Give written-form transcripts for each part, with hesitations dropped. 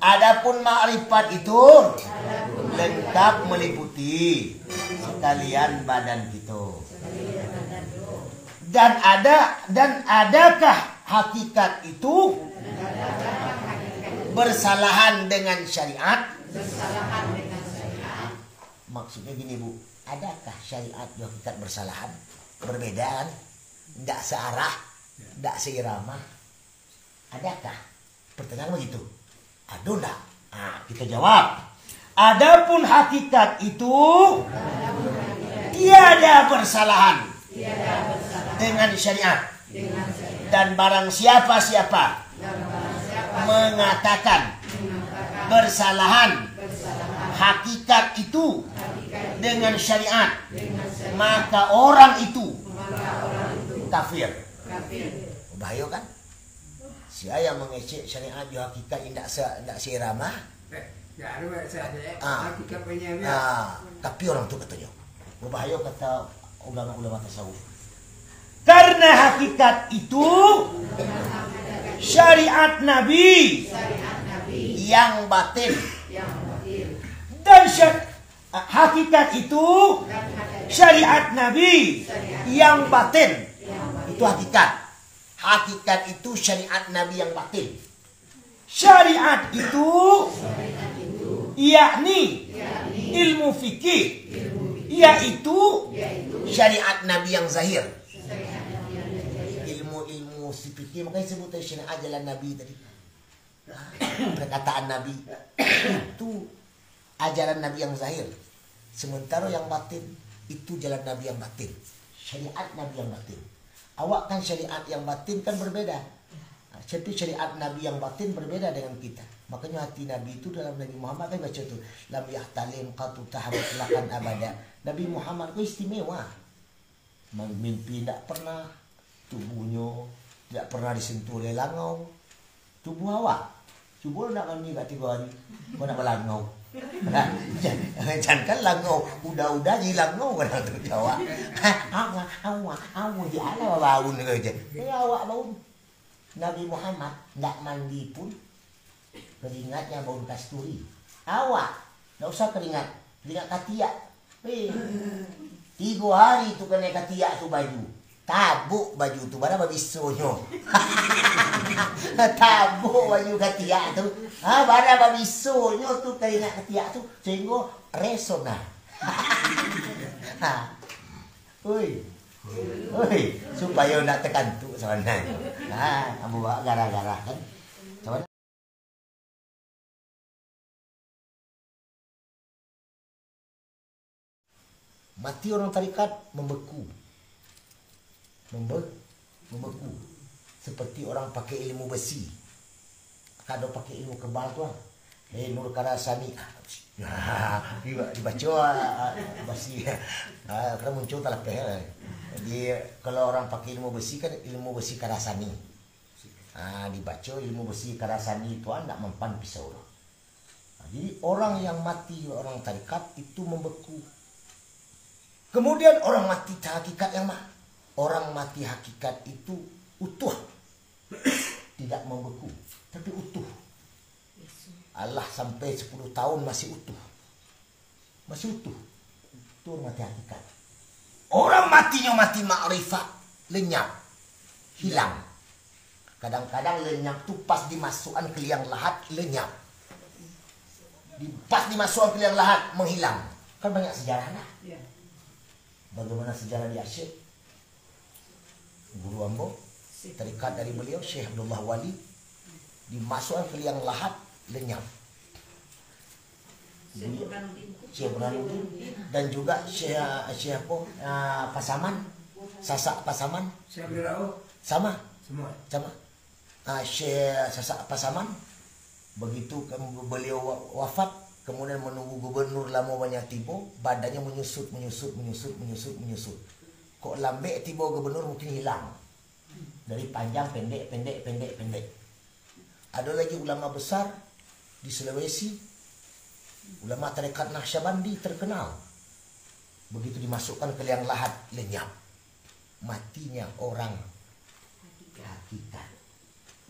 Adapun ma'rifat itu lengkap meliputi sekalian badan kita. Dan adakah hakikat itu bersalahan dengan syariat? Maksudnya gini Bu, adakah syariat dan hakikat bersalahan? Berbeda kan? Tidak searah, tidak seirama. Adakah? Pertanyaan begitu. Aduh enggak? Nah, kita jawab. Adapun hakikat itu tiada bersalahan dengan syariat. Dan barang siapa mengatakan bersalahan hakikat itu dengan syariat, maka orang itu kafir. Bahaya kan? Saya mengecek syariat di hakikat tidak seirama. Tapi orang itu katanya berbahaya, kata ulama-ulama tasawuf. Karena hakikat itu syariat Nabi yang batin. Dan hakikat itu syariat Nabi yang batin. Itu hakikat. Hakikat itu syariat Nabi yang batin. Syariat itu yakni ilmu fikih, yaitu syariat Nabi yang zahir. Ilmu fikih makanya sebutnya syariat jalan Nabi tadi. Perkataan Nabi itu ajaran Nabi yang zahir. Sementara yang batin itu jalan Nabi yang batin. Syariat Nabi yang batin. Awak kan syariat yang batin kan berbeda. Jadi syariat Nabi yang batin berbeda dengan kita. Makanya hati Nabi itu dalam Nabi Muhammad kan baca tu lam yahtalim qatu tahammulakan abada. Nabi Muhammad itu istimewa. Mimpi tidak pernah, tubuhnya tidak pernah disentuh oleh langau. Tubuh awak, cuba nak mandi kat 3 hari, kau nak melangau. Jangan kan langau, udah di langau kan tu Jawa. Awak dia ala bau ni kerja. Awak bau. Nabi Muhammad tak mandi pun keringatnya bau kasturi. Awak tak usah keringat katiak. 3 hari tu kena katiak tu baju. Tabuk baju tu mana babisonyo. Tabuk baju katiak tu. Mana babisonyo tu keringat katiak tu sehingga resona. Oi, supaya nak tekan tu sebenarnya. Kamu buat gara-gara kan. Sebenarnya mati orang tarikat membeku. Membeku. Seperti orang pakai ilmu besi. Kalau pakai ilmu kebal tu Nur Karasani. Dibaca besi. Karena muncul tak lepas. Jadi kalau orang pakai ilmu besi kan ilmu besi Karasani. Dibaca ilmu besi Karasani itu tidak mempan pisau. Jadi orang yang mati orang tarikat itu membeku. Kemudian orang mati hakikat yang mana? Orang mati hakikat itu utuh. Tidak membeku, tapi utuh. Allah sampai 10 tahun masih utuh. Masih utuh. Itu orang mati hakikat. Orang matinya mati ma'rifat, lenyap, hilang. Kadang-kadang lenyap itu pas dimasukkan ke liang lahat, lenyap. Pas dimasukkan ke liang lahat, menghilang. Kan banyak sejarah lah. Bagaimana sejarah di Asyik? Guru Ambo, terikat dari beliau, Syekh Abdullah Wali, dimasukkan ke liang lahat, lenyap. Syekh Burhanuddin dan juga Syekh Pasaman, Sasak Pasaman, sama. Syekh Sasak Pasaman, begitu beliau wafat, kemudian menunggu gubernur lama banyak tiba, badannya menyusut. Kok lambe tiba gubernur mungkin hilang. Dari panjang pendek. Ada lagi ulama besar di Sulawesi, ulama tarekat Naqsyabandi terkenal. Begitu dimasukkan ke liang lahat, lenyap. Matinya orang hakikat.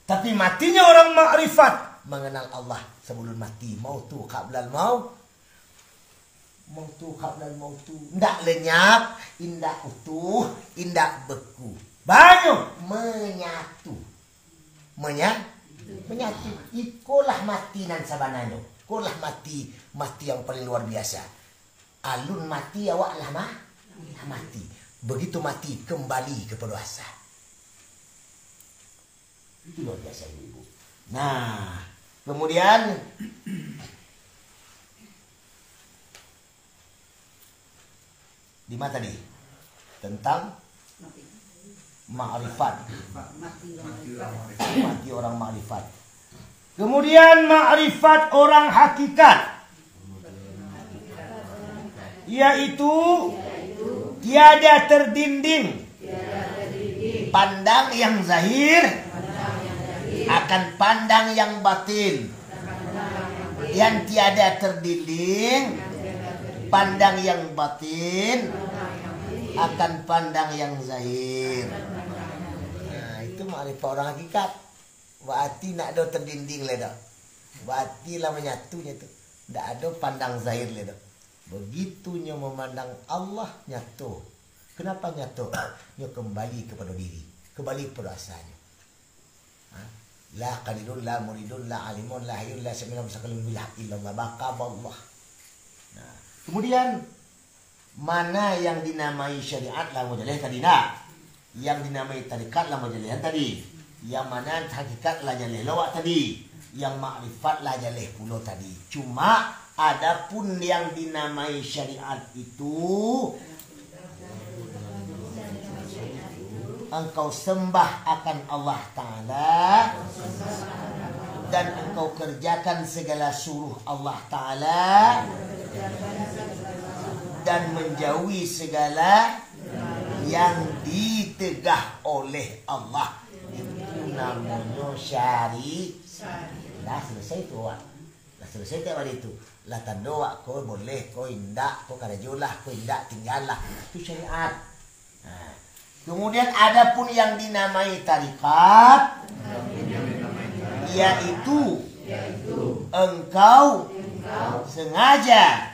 Tapi matinya orang ma'rifat mengenal Allah sebelum mati. Mautu qablal maut. Mautu qablal mautu. Ndak lenyap, indak utuh, indak beku. Banyak menyatu. Menyatu. Ikolah mati nan sabananya. Ikolah mati yang paling luar biasa. Alun mati awak lah mati. Begitu mati kembali kepada asa. Itu luar biasa ibu. Nah, kemudian di mana tadi? Tentang ma'rifat. Mati orang ma'rifat. Kemudian ma'rifat orang hakikat. Yaitu tiada terdinding pandang yang zahir akan pandang yang batin. Yang tiada terdinding pandang yang batin akan pandang yang zahir. Nah, itu ma'rifat orang hakikat. Berarti nak ada terdinding le dak. Berarti lah menyatunya tu. Ndak ada pandang zahir le dak. Begitunya memandang Allah nyatu. Kenapa nyatu? Nya kembali kepada diri, kembali kepada asalnya. La qalilun la muridun la alimun la hayyun la sami'un sakalun billah illallah baqaballah. Nah, kemudian mana yang dinamai syariat la mujalih tadi nak? Yang dinamai tarikat la mujalih tadi. Yang mana hakikat la jalih lawak tadi. Yang makrifat la jalih pula tadi. Cuma adapun yang dinamai syariat itu engkau sembah akan Allah Ta'ala dan engkau kerjakan segala suruh Allah Ta'ala dan menjauhi segala yang ditegah oleh Allah. Itu namanya syari. Dah selesai tu awak. Dah selesai tak hari itu. Lah tanda awak kau boleh, kau indak, kau karajulah, kau indak tinggallah. Itu syariat. Nah, kemudian ada pun yang dinamai tarikat, yaitu engkau sengaja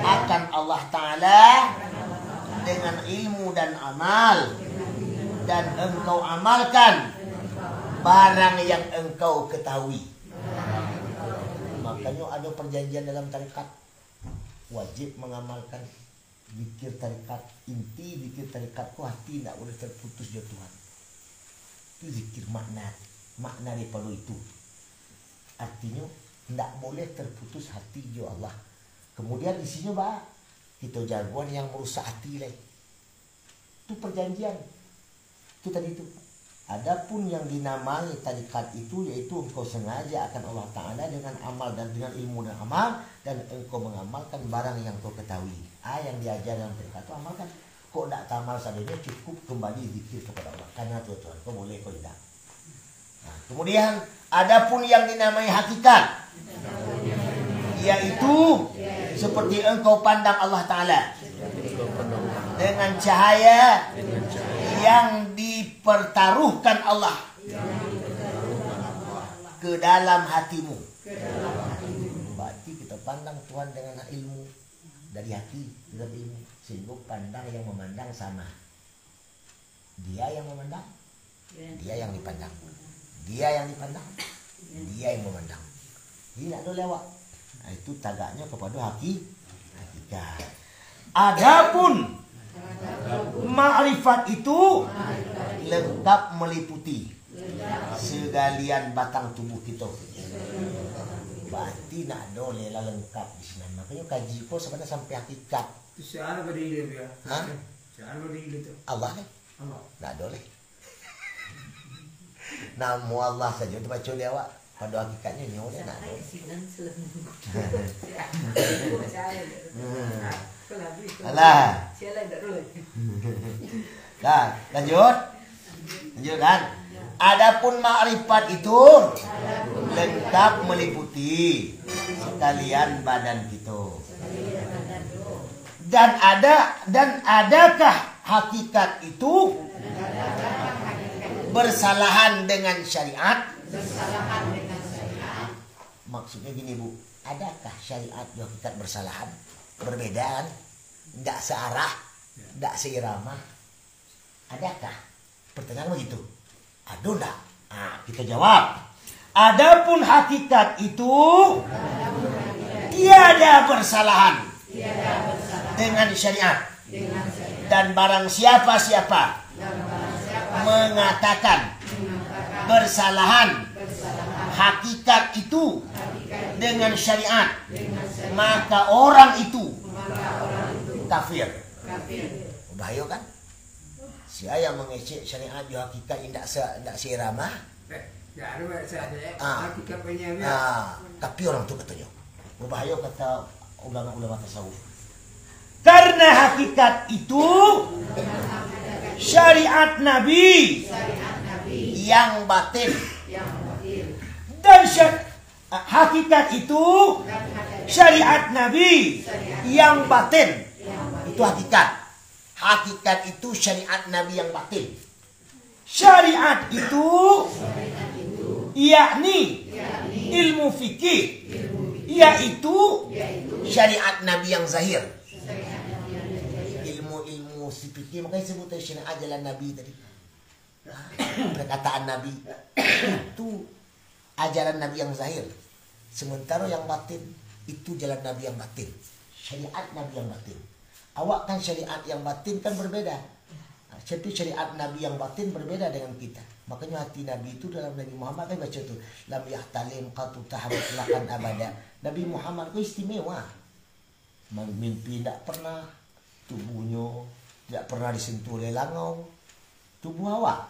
akan Allah Ta'ala dengan ilmu dan amal, dan engkau amalkan barang yang engkau ketahui. Makanya ada perjanjian dalam tarikat, wajib mengamalkan zikir tarikat. Inti zikir tarikatku hati tidak boleh terputus dari Tuhan. Itu zikir makna daripada itu. Artinya tidak boleh terputus hati jo Allah. Kemudian isinya bah kita jagoan yang merusak hati lain. Itu perjanjian. Itu tadi itu. Adapun yang dinamai tarikat itu yaitu engkau sengaja akan Allah Ta'ala dengan amal dan dengan ilmu dan amal, dan engkau mengamalkan barang yang kau ketahui. Yang diajar dalam tarikat itu amalkan. Kau tidak tamal sadanya, cukup kembali zikir kepada Allah. Karena Tuhan kau boleh, kau tidak. Nah, kemudian adapun yang dinamai hakikat, yaitu seperti engkau pandang Allah Ta'ala dengan cahaya yang dipertaruhkan Allah ke dalam hatimu. Berarti kita pandang Tuhan dengan ilmu dari hati, dengan ilmu, sehingga pandang yang memandang sama. Dia yang memandang, dia yang dipandang, dia yang dipandang, dia yang memandang. Dia tak ada lewat. Nah, itu tagaknya kepada hakikat. Adapun ma'rifat itu lengkap meliputi segalian batang tubuh kita. Berarti nak ada lela lengkap di sini. Makanya kaji kau sebenarnya sampai hakikat. Itu siapa berdiri dia? Hah? Siapa berdiri itu? Allah ni. Allah. Nak ada leh. Nama Allah saja tu baca dia awak. Pada hakikatnya nyawa dia nak ada. Alah. Dah, lanjut. Lanjut kan? Adapun makrifat itu lengkap meliputi sekalian badan kita. Dan adakah hakikat itu bersalahan dengan syariat? Maksudnya gini Bu, adakah syariat yang hakikat bersalahan? Berbeda kan? Tidak searah, tidak seirama. Adakah? Pertanyaan begitu. Ada enggak? Nah, kita jawab. Adapun hakikat itu tiada bersalahan dengan syariat. Dan barang siapa mengatakan bersalahan hakikat itu dengan syariat, maka orang itu kafir. Bahaya kan? Siapa yang mengecek syariat di hakikat tidak seirama? Ya, ada saya Ah. hakikat punya dia. Tapi orang itu katanya berbahaya kata ulama-ulama tasawuf. Karena hakikat itu syariat Nabi yang batin. Dan hakikat itu syariat Nabi yang batin. Itu hakikat. Hakikat itu syariat Nabi yang batin. Syariat itu yakni ilmu fikih, yaitu syariat Nabi yang zahir. Ilmu fikih makanya sebut syariat jalan Nabi tadi. Perkataan Nabi itu ajaran Nabi yang zahir. Sementara yang batin itu jalan Nabi yang batin. Syariat Nabi yang batin. Awak kan syariat yang batin kan berbeda. Jadi syariat Nabi yang batin berbeda dengan kita. Makanya hati Nabi itu dalam Nabi Muhammad kan baca tu lam yahtalim qatu tahabut lakan abada. Nabi Muhammad itu istimewa. Mimpi tidak pernah, tubuhnya tidak pernah disentuh oleh langau. Tubuh awak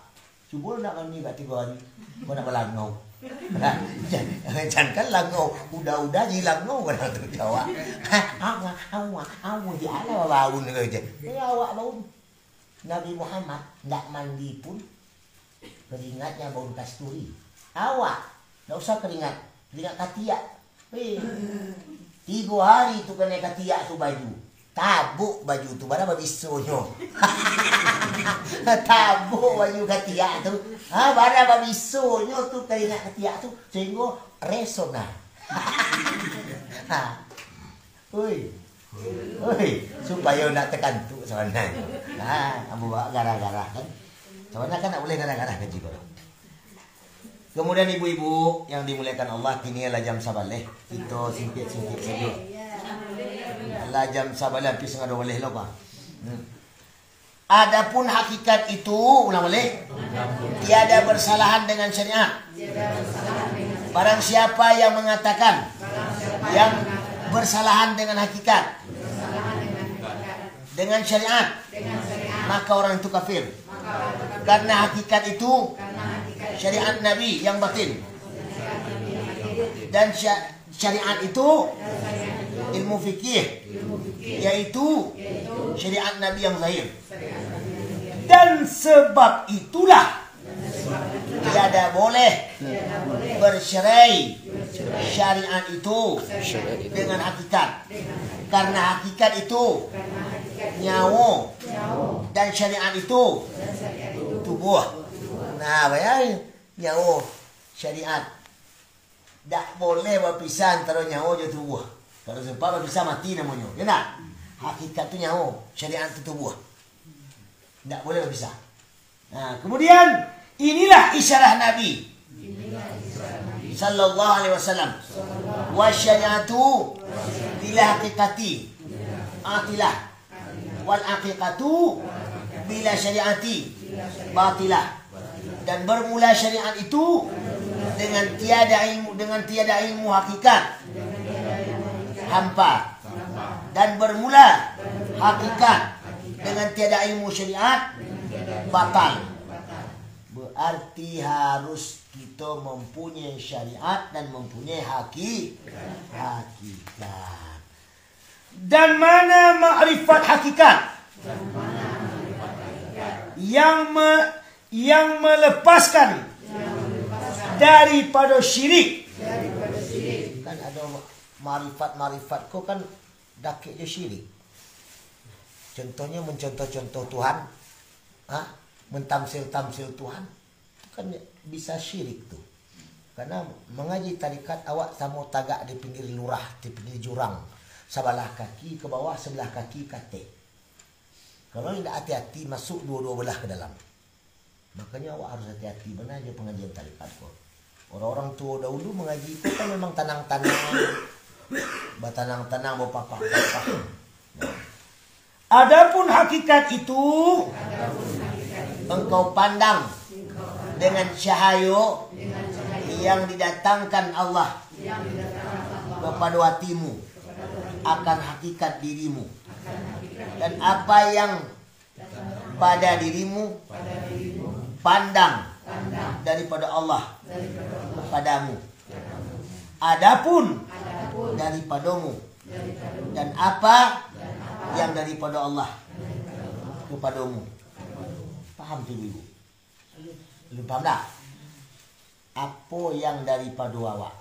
cuba nak mandi kat 3 hari kau nak melangau. Jangan kan langau udah je langau kan tu awak. Awak dia ala bau ni je. Awak bau. Nabi Muhammad tak mandi pun keringatnya bau kasturi. Awak tak usah keringat katiak. 3 hari tu kena katiak tu baju. Tabuk baju tu mana babisonyo. Tabuk baju katiak tu. Mana babisonyo tu keringat katiak tu sehingga resona. Oi, supaya nak terkantuk sebenarnya. Kamu bawa gara-gara kan? Sebenarnya kan tak boleh gara-gara kan juga. Kemudian ibu-ibu yang dimuliakan Allah, kini adalah jam sabaleh. Kita singkit-singkit saja. Lah jam sabaleh habis ngado boleh lo Pak. Adapun hakikat itu ulang boleh. Tiada bersalahan dengan syariat. Barang siapa yang mengatakan yang bersalahan dengan hakikat dengan syariat, maka orang itu kafir. Karena hakikat itu syariat Nabi yang batin. Dan syariat itu ilmu fikih, yaitu syariat Nabi yang zahir. Dan sebab itulah tiada boleh bercerai syariat itu dengan hakikat. Karena hakikat itu nyawa dan syariat itu tubuh. Nah, bayar nyawa syariat tak boleh berpisah antara nyawa dan tubuh. Kalau sebab berpisah mati namanya. Ya tak? Hakikat itu nyawa, syariat itu tubuh. Tak boleh berpisah. Nah, kemudian inilah isyarah Nabi sallallahu alaihi wasallam. Wa syariatu bila haqiqati atilah wal haqiqatu bila syariati batilah. Dan bermula syariat itu dengan tiada ilmu hakikat hampa, dan bermula hakikat dengan tiada ilmu syariat batal. Berarti harus kita mempunyai syariat dan mempunyai hakikat. Dan mana makrifat hakikat yang melepaskan daripada syirik. Kan ada marifat kau kan dakik je syirik. Contohnya mencontoh-contoh Tuhan, mentamsil-tamsil Tuhan, kan bisa syirik tu. Karena mengaji tarikat awak sama tagak di pinggir lurah, di pinggir jurang. Sebelah kaki ke bawah, sebelah kaki ke atas. Kalau tidak hati-hati masuk dua-dua belah ke dalam. Makanya awak harus hati-hati mana aja pengajian tarikat kok. Orang-orang tua dahulu mengaji itu kan memang tanang-tanang, batanang-tanang, bapak-bapak. Adapun hakikat itu engkau pandang dengan cahaya yang didatangkan Allah kepada hatimu akan hakikat dirimu, dan apa yang pada dirimu pandang daripada Allah kepadamu. Adapun daripadamu dan apa yang daripada Allah kepadamu. Paham tu ibu? Lu paham tak? Apa yang daripada awak.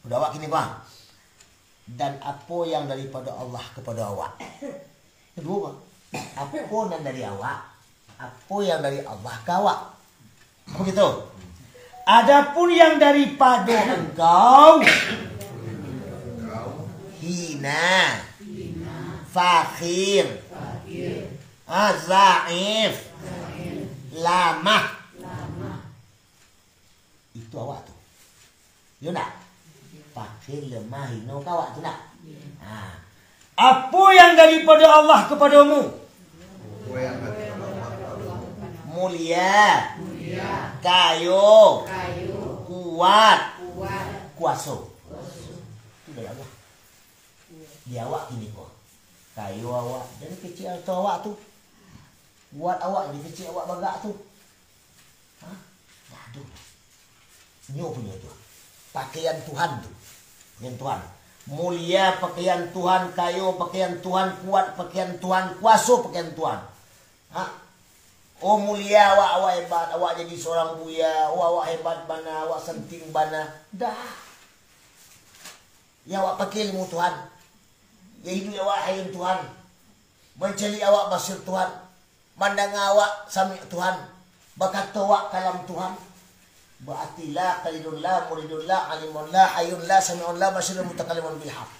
Udah awak kini paham? Dan apa yang daripada Allah kepada awak. Kedua, apa yang dari awak, apa yang dari Allah ke awak. Begitu. Adapun yang daripada engkau, hina, fakhir, zaif, lamah. Itu awak tu. Ya nak? Fakhir, lemah, hina, awak tu nak? Apa yang daripada Allah kepadamu? Mulia, kayu, kuat, kuasa. Itu dari Allah. Dia awak kini kok. Kayu awak, jadi kecil atau awak tu. Buat awak jadi kecil awak bagak tu. Aduh. Nyo punya tu. Pakaian Tuhan tu. Yang Tuhan. Mulia pakaian Tuhan, kayu pakaian Tuhan, kuat pakaian Tuhan, kuasa pakaian Tuhan. Oh mulia awak hebat, awak jadi seorang buya, awak hebat bana, awak senting bana. Dah. Ya awak pakai ilmu Tuhan. Ya hidup awak hayun Tuhan. Menceli awak basir Tuhan. Mandang awak sami Tuhan. Berkata awak kalam Tuhan. Berarti la qalidun la muridun la alimun la hayun la sami'un la basirun mutakalimun bil haq.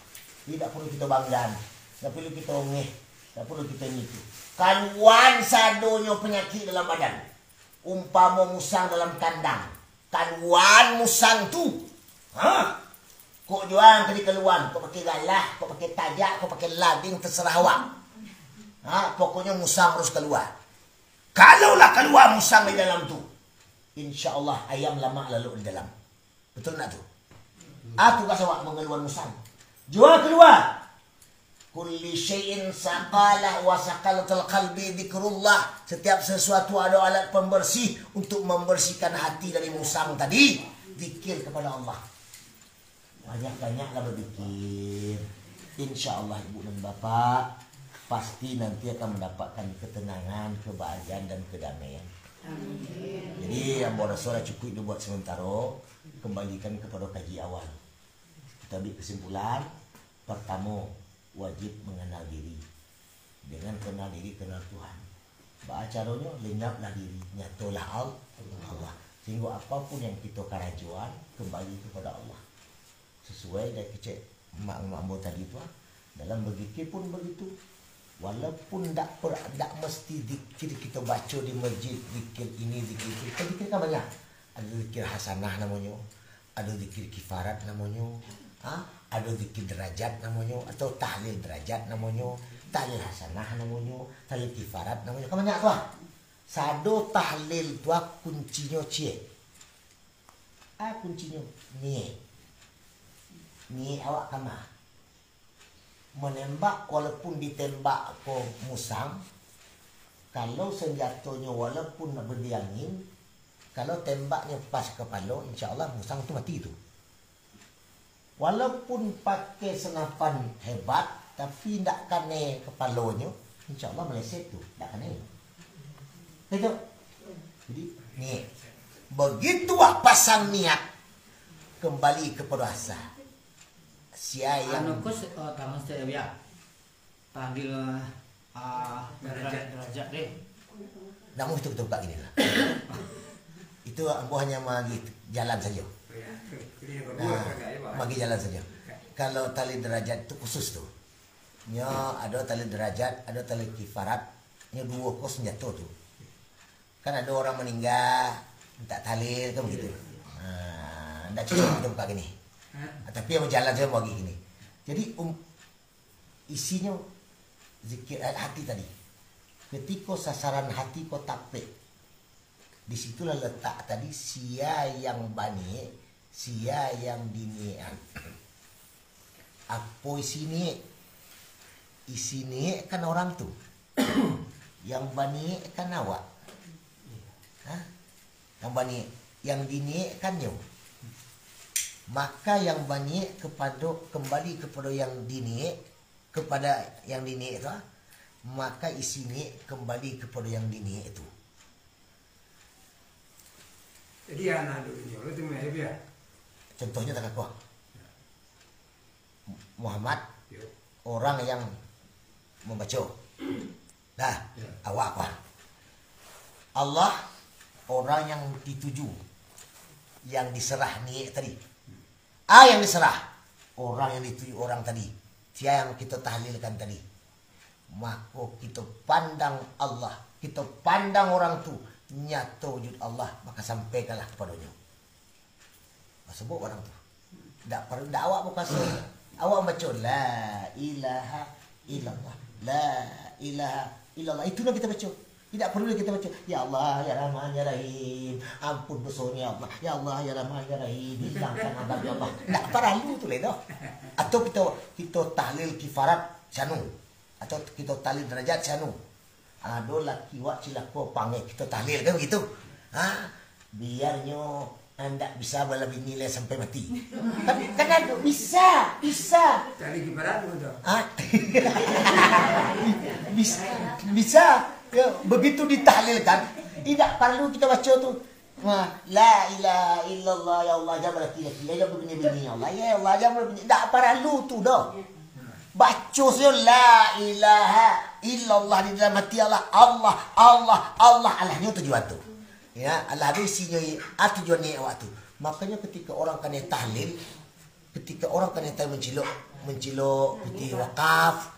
Tidak perlu kita banggaan. Tak perlu kita ngeh. Tak perlu kita ngitu. Kaluan sadonyo penyakit dalam badan. Umpama musang dalam kandang. Kaluan musang tu. Kok juang tadi keluar. Kok pakai galah, kok pakai tajak, kok pakai lading, terserah awak. Pokoknya musang harus keluar. Kalaulah keluar musang di dalam tu, insya Allah ayam lama lalu di dalam. Betul nak tu? Aku kasih awak mengeluar musang. Jual keluar. Kulli syai'in saqalah wa saqalatul qalbi dzikrullah. Setiap sesuatu ada alat pembersih untuk membersihkan hati dari musang tadi. Zikir kepada Allah. Banyak-banyaklah berzikir. Insya Allah ibu dan bapak pasti nanti akan mendapatkan ketenangan, kebahagiaan dan kedamaian. Amin. Jadi yang boleh suara cukup itu buat sementara. Kembalikan kepada kaji awal. Kita ambil kesimpulan. Pertama, wajib mengenal diri. Dengan kenal diri, kenal Tuhan. Caranya lenyaplah diri, nyatolah Allah. Sehingga apapun yang kita kerajuan kembali kepada Allah. Sesuai dari kecil mak-mak tadi itu. Dalam berzikir pun begitu. Walaupun tak mesti zikir kita baca di masjid, zikir ini, zikir itu. Kita zikir kan banyak. Ada zikir hasanah namanya. Ada zikir kifarat namanya. Ada zikir derajat namanya. Atau tahlil derajat namanya. Tahlil hasanah namanya. Tahlil kifarat namanya. Kan banyak tuh. Sado tahlil tuh kuncinya cie. Kuncinya ni. Ni awak kamar. Menembak walaupun ditembak ke musang, kalau senjatanya walaupun berdiangin, kalau tembaknya pas kepala, insya Allah musang itu mati itu. Walaupun pakai senapan hebat, tapi tidak kena kepalanya, insya Allah meleset tu, tidak kena. Itu. Jadi ni, begitu pasang niat kembali kepada asal. Anu kus tangan saya biar panggil derajat deh. Namun itu kita buka gini lah. Itu ambo hanya bagi jalan saja. Bagi jalan saja. Kalau tali derajat itu khusus tuh. Nya ada tali derajat, ada tali kifarat. Nya dua kos jatuh tuh. Kan ada orang meninggal minta talil kan begitu. Nah, enggak cocok kita buka gini. Tapi yang jalan saya bagi gini. Jadi isinya zikir hati tadi. Ketika sasaran hati kau tape, disitulah letak tadi sia yang bani, sia yang dinian. Apa isini kan orang tuh, yang bani kan awak, yang bani, yang dini kan nyo. Maka yang bani kembali kepada yang dini, kepada yang dini itu, maka isini kembali kepada yang dini itu. Jadi anak dulu itu ya. Contohnya tak kau Muhammad orang yang membaca. Nah, awak apa? Allah orang yang dituju, yang diserah ni tadi. Yang diserah orang yang dituju orang tadi. Dia yang kita tahlilkan tadi. Maka kita pandang Allah, kita pandang orang tu nyata wujud Allah, maka sampaikanlah kepadanya. Sebut orang tu. Tak perlu awak bukan awak baca la ilaha illallah, la ilaha illallah. Itulah kita baca. Tidak perlu kita baca ya Allah ya Rahman ya Rahim, ampun dosanya Allah, ya Allah ya Rahman ya Rahim, hilangkan azab ya Allah. Tak perlu tu ledo. Atau kita tahlil kifarat sanu, atau kita tahlil derajat sanu. Ada laki wak cilako panggil kita tahlil kan begitu. Biarnya anda bisa lebih nilai sampai mati. Tapi kan ada bisa. Tali kifarat betul. Bisa. Ya, begitu ditahlilkan, tidak perlu kita baca tu. La ilaha illallah ya Allah jangan laki-laki. Ya begini ya Allah. Ya Allah jangan begini. Tak perlu tu dah. Baca saja la ilaha illallah di dalam hati Allah. Allah. Allahnya tujuan tu. Ya, Allah ada isinya tujuannya awak tu. Makanya ketika orang kena tahlil, ketika orang kena mencilok peti wakaf,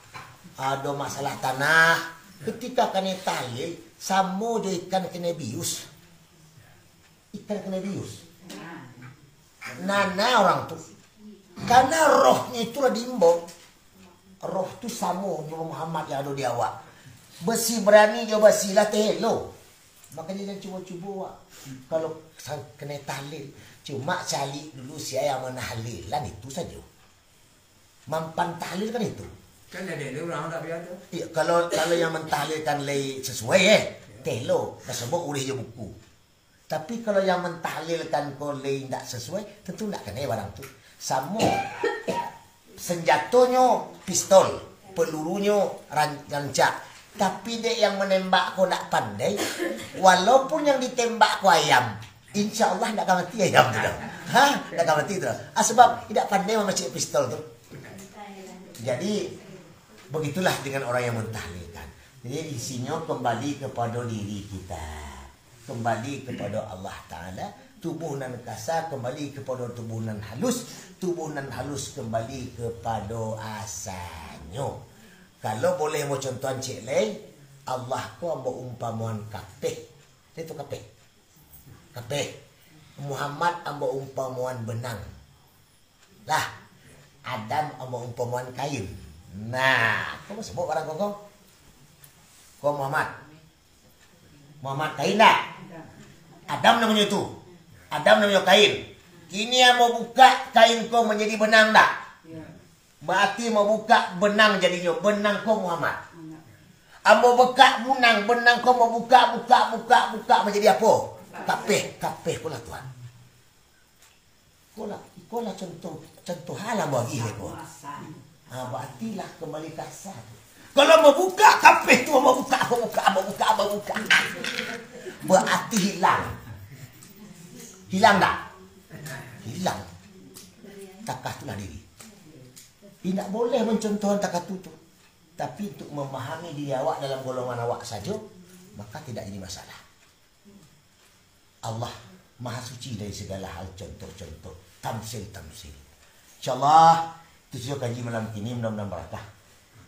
ada masalah tanah, ketika kena tahlil sama je ikan kena bius. Ikan kena bius. Nana orang tu. Karena rohnya itulah diimbau. Roh tu sama dengan Muhammad yang ada di awak. Besi berani je besi lah telo. Makanya jangan cuba-cuba awak. Kalau kena tahlil, cuma cari dulu siapa yang menahlilan itu saja. Mampan tahlil kan itu. Kan ada orang tak biasa. Ya, kalau yang mentahlilkan lay sesuai telo, dah sebut urih je buku. Tapi kalau yang mentahlilkan ko lay tak sesuai, tentu tak kena barang tu. Sama senjatanya pistol, pelurunya rancak. Tapi dia yang menembak ko tak pandai, walaupun yang ditembak ko ayam, insya Allah tak akan mati ayam tu dah. Tak akan mati tu dah. Sebab tidak pandai memacik pistol tu. Jadi begitulah dengan orang yang mentahlilkan. Jadi isinya kembali kepada diri kita, kembali kepada Allah Ta'ala. Tubuh nan kasar kembali kepada tubuh nan halus, tubuh nan halus kembali kepada asalnya. Kalau boleh mau contohan cik lay, Allah ku ambo umpamuan kapeh. Itu kapeh. Muhammad ambo umpamuan benang. Lah, Adam ambo umpamuan kain. Nah, kau sebut barang kau? Kau Muhammad kain tak? Adam namanya itu. Adam namanya kain. Kini yang mau buka kain kau menjadi benang tak? Berarti mau buka benang jadinya. Benang kau Muhammad. Ambo buka benang kau mau buka menjadi apa? Kapeh pula Tuhan. Kau lah contoh halam bagi kau. Berarti lah kembali kasar. Kalau mau buka kapeh tu mau buka. Berarti hilang. Hilang tak? Hilang. Takah itulah diri. Tidak boleh mencontohkan takah tu. Tapi untuk memahami diri awak dalam golongan awak saja, maka tidak jadi masalah. Allah maha suci dari segala hal contoh-contoh tamsil. Insyaallah itu saja kaji malam ini, mudah-mudahan barakah.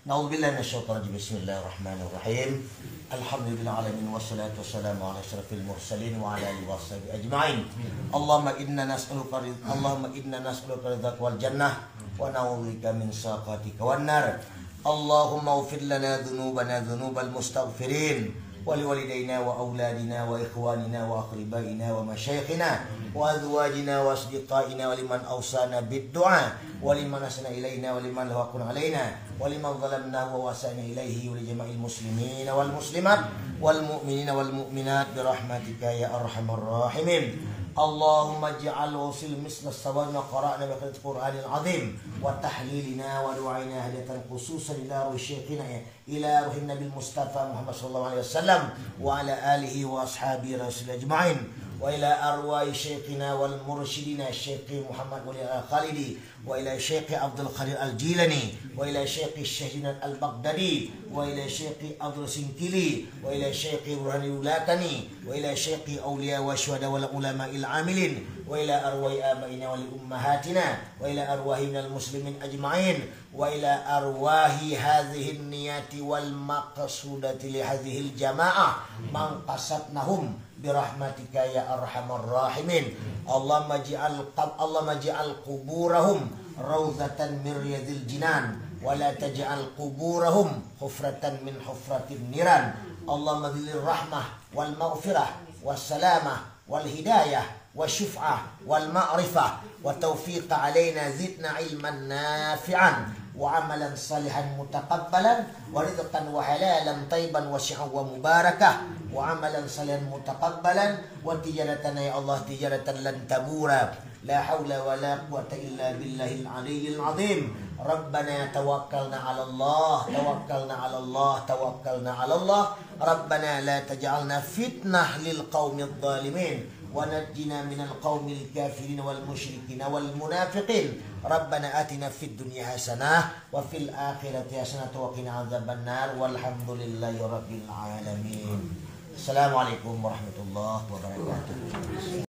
Na'udzubillahi minasyaitonir rajim. Bismillahirrahmanirrahim. Alhamdulillah alamin wassalatu wassalamu ala asyrafil mursalin wa ala alihi washabihi ajma'in. Allahumma inna nas'aluka ridhaka wal jannah wa na'udzubika min saqatika wan nar. Allahumma ighfir lana dhunubal mustaghfirin ولوالدينا وأولادنا وإخواننا وأقربائنا ومشايخنا وأزواجنا وأصدقائنا ولمن أوصانا بالدعاء ولمن أحسن إلينا ولمن له حق علينا ولمن ظلمناه وواسانا إليه ولجميع المسلمين والمسلمات والمؤمنين والمؤمنات برحمتك يا أرحم الراحمين. اللهم اجعل وصل مثل الصواب ما قرأنا بقراءة القرآن العظيم وتحليلنا ودعائنا هدية خصوصا إلى روح شيخنا إلى روح النبي المصطفى محمد صلى الله عليه وسلم وعلى آله وأصحابه رسول أجمعين وإلى أرواح شيخنا والمرشدين الشيخ محمد ولي الخالدي وإلى شيخ عبد القادر الجيلاني وإلى شيخ الشهيد البغدادي وإلى شيخ عبد السنكيلي وإلى شيخ برهان الولاكني وإلى شيخ أولياء والشهداء والعلماء العاملين وإلى أرواح آبائنا ولأمهاتنا وإلى أرواح من المسلمين أجمعين وإلى أرواح هذه النيات والمقصودة لهذه الجماعة من قصدناهم برحمتك يا أرحم الراحمين. اللهم اجعل قبورهم روضة من رياض الجنان ولا تجعل قبورهم حفرة من حفرة النيران. اللهم ذل الرحمة والمغفرة والسلامة والهداية والشفعة والمعرفة والتوفيق علينا. زدنا علما نافعا وعملا صالحا متقبلا ورزقا وحلالا طيبا واسعا ومباركا وعملا صالحا متقبلا وتجارتنا يا الله تجارة لن تبورا لا حول ولا قوة إلا بالله العلي العظيم. ربنا توكلنا على الله ربنا لا تجعلنا فتنة للقوم الظالمين ونجنا من القوم الكافرين والمشركين والمنافقين. ربنا آتنا في الدنيا حسنة وفي الآخرة حسنة وقنا عذاب النار والحمد لله رب العالمين. السلام عليكم ورحمة الله وبركاته.